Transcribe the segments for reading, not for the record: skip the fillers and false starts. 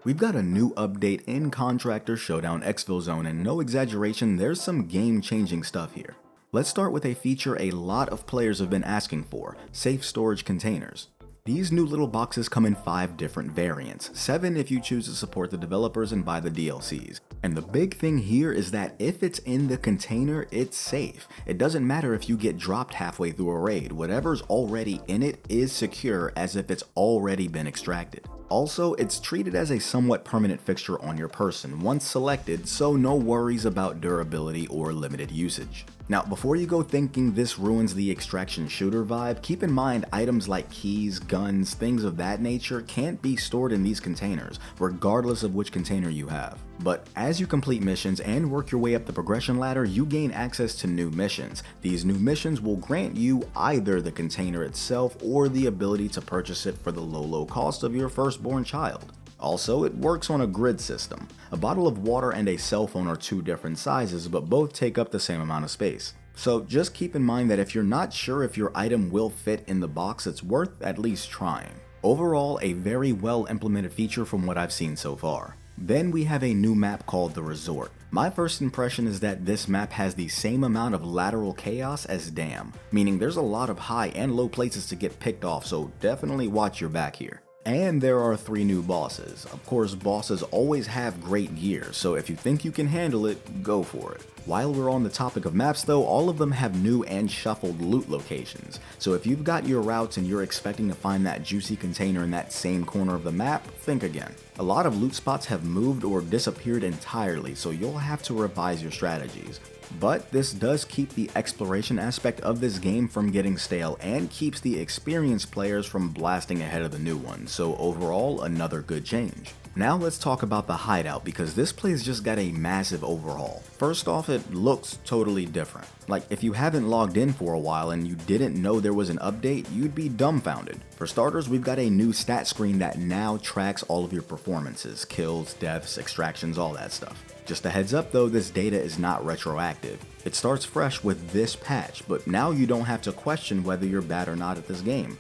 We've got a new update in Contractors Showdown Exfilzone, and no exaggeration, there's some game-changing stuff here. Let's start with a feature a lot of players have been asking for: safe storage containers. These new little boxes come in 5 different variants, 7 if you choose to support the developers and buy the DLCs. And the big thing here is that if it's in the container, it's safe. It doesn't matter if you get dropped halfway through a raid, whatever's already in it is secure as if it's already been extracted. Also, it's treated as a somewhat permanent fixture on your person once selected, so no worries about durability or limited usage. Now, before you go thinking this ruins the extraction shooter vibe, keep in mind items like keys, guns, things of that nature can't be stored in these containers, regardless of which container you have. But as you complete missions and work your way up the progression ladder, you gain access to new missions. These new missions will grant you either the container itself or the ability to purchase it for the low cost of your firstborn child. Also, it works on a grid system. A bottle of water and a cell phone are 2 different sizes, but both take up the same amount of space. So just keep in mind that if you're not sure if your item will fit in the box, it's worth at least trying. Overall, a very well implemented feature from what I've seen so far. Then we have a new map called the Resort. My first impression is that this map has the same amount of lateral chaos as Dam, meaning there's a lot of high and low places to get picked off, so definitely watch your back here. And there are 3 new bosses. Of course, bosses always have great gear, so if you think you can handle it, go for it. While we're on the topic of maps though, all of them have new and shuffled loot locations. So if you've got your routes and you're expecting to find that juicy container in that same corner of the map, think again. A lot of loot spots have moved or disappeared entirely, so you'll have to revise your strategies. But this does keep the exploration aspect of this game from getting stale and keeps the experienced players from blasting ahead of the new ones, so overall, another good change. Now let's talk about the Hideout, because this place just got a massive overhaul. First off, it looks totally different. Like, if you haven't logged in for a while and you didn't know there was an update, you'd be dumbfounded. For starters, we've got a new stat screen that now tracks all of your performances, kills, deaths, extractions, all that stuff. Just a heads up though, this data is not retroactive. It starts fresh with this patch, but now you don't have to question whether you're bad or not at this game,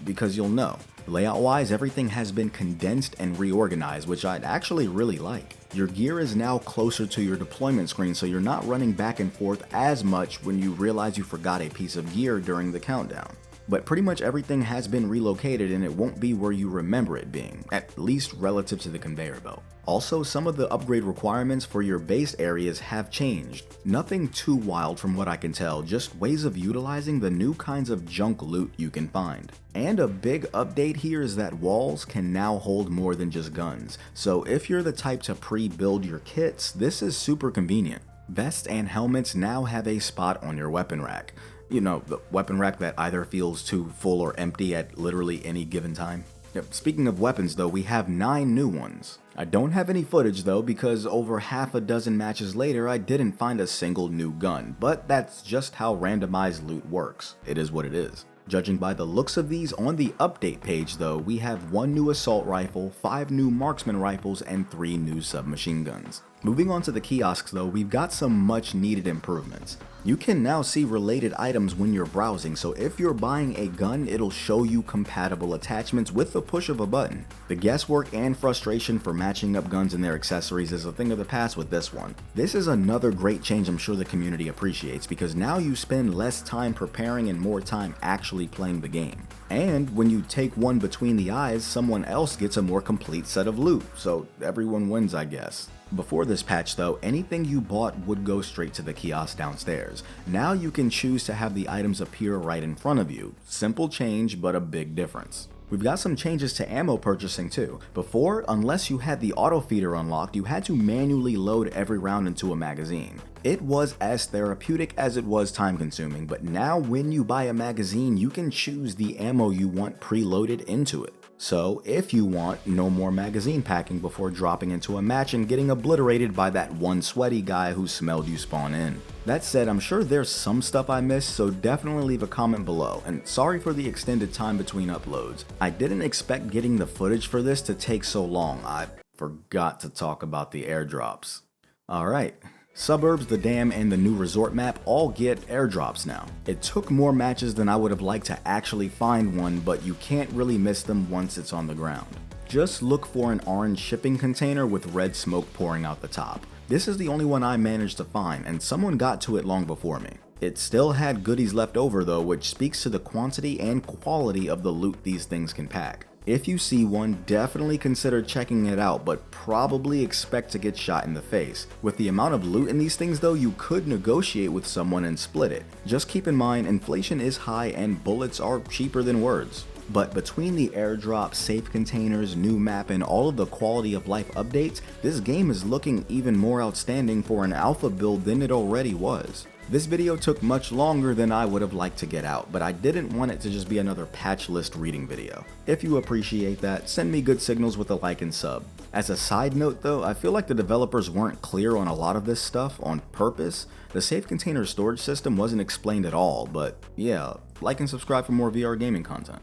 because you'll know. Layout wise, everything has been condensed and reorganized, which I'd actually really like. Your gear is now closer to your deployment screen, so you're not running back and forth as much when you realize you forgot a piece of gear during the countdown. But pretty much everything has been relocated and it won't be where you remember it being, at least relative to the conveyor belt. Also, some of the upgrade requirements for your base areas have changed. Nothing too wild from what I can tell, just ways of utilizing the new kinds of junk loot you can find. And a big update here is that walls can now hold more than just guns, so if you're the type to pre-build your kits, this is super convenient. Vests and helmets now have a spot on your weapon rack. You know, the weapon rack that either feels too full or empty at literally any given time. Speaking of weapons though, we have 9 new ones. I don't have any footage though, because over half a dozen matches later I didn't find a single new gun, but that's just how randomized loot works. It is what it is. Judging by the looks of these on the update page though, we have 1 new assault rifle, 5 new marksman rifles, and 3 new submachine guns. Moving on to the kiosks though, we've got some much needed improvements. You can now see related items when you're browsing, so if you're buying a gun, it'll show you compatible attachments with the push of a button. The guesswork and frustration for matching up guns and their accessories is a thing of the past with this one. This is another great change I'm sure the community appreciates, because now you spend less time preparing and more time actually playing the game. And when you take one between the eyes, someone else gets a more complete set of loot, so everyone wins, I guess. Before this patch though, anything you bought would go straight to the kiosk downstairs. Now you can choose to have the items appear right in front of you. Simple change, but a big difference. We've got some changes to ammo purchasing too. Before, unless you had the auto feeder unlocked, you had to manually load every round into a magazine. It was as therapeutic as it was time consuming, but now when you buy a magazine, you can choose the ammo you want preloaded into it. So if you want, no more magazine packing before dropping into a match and getting obliterated by that one sweaty guy who smelled you spawn in. That said, I'm sure there's some stuff I missed, so definitely leave a comment below, and sorry for the extended time between uploads. I didn't expect getting the footage for this to take so long. I forgot to talk about the airdrops. Alright. Suburbs, the dam, and the new resort map all get airdrops now. It took more matches than I would have liked to actually find one, but you can't really miss them once it's on the ground. Just look for an orange shipping container with red smoke pouring out the top. This is the only one I managed to find, and someone got to it long before me. It still had goodies left over though, which speaks to the quantity and quality of the loot these things can pack. If you see one, definitely consider checking it out, but probably expect to get shot in the face. With the amount of loot in these things though, you could negotiate with someone and split it. Just keep in mind, inflation is high and bullets are cheaper than words. But between the airdrop, safe containers, new map, and all of the quality of life updates, this game is looking even more outstanding for an alpha build than it already was. This video took much longer than I would have liked to get out, but I didn't want it to just be another patch list reading video. If you appreciate that, send me good signals with a like and sub. As a side note though, I feel like the developers weren't clear on a lot of this stuff on purpose. The safe container storage system wasn't explained at all, but yeah, like and subscribe for more VR gaming content.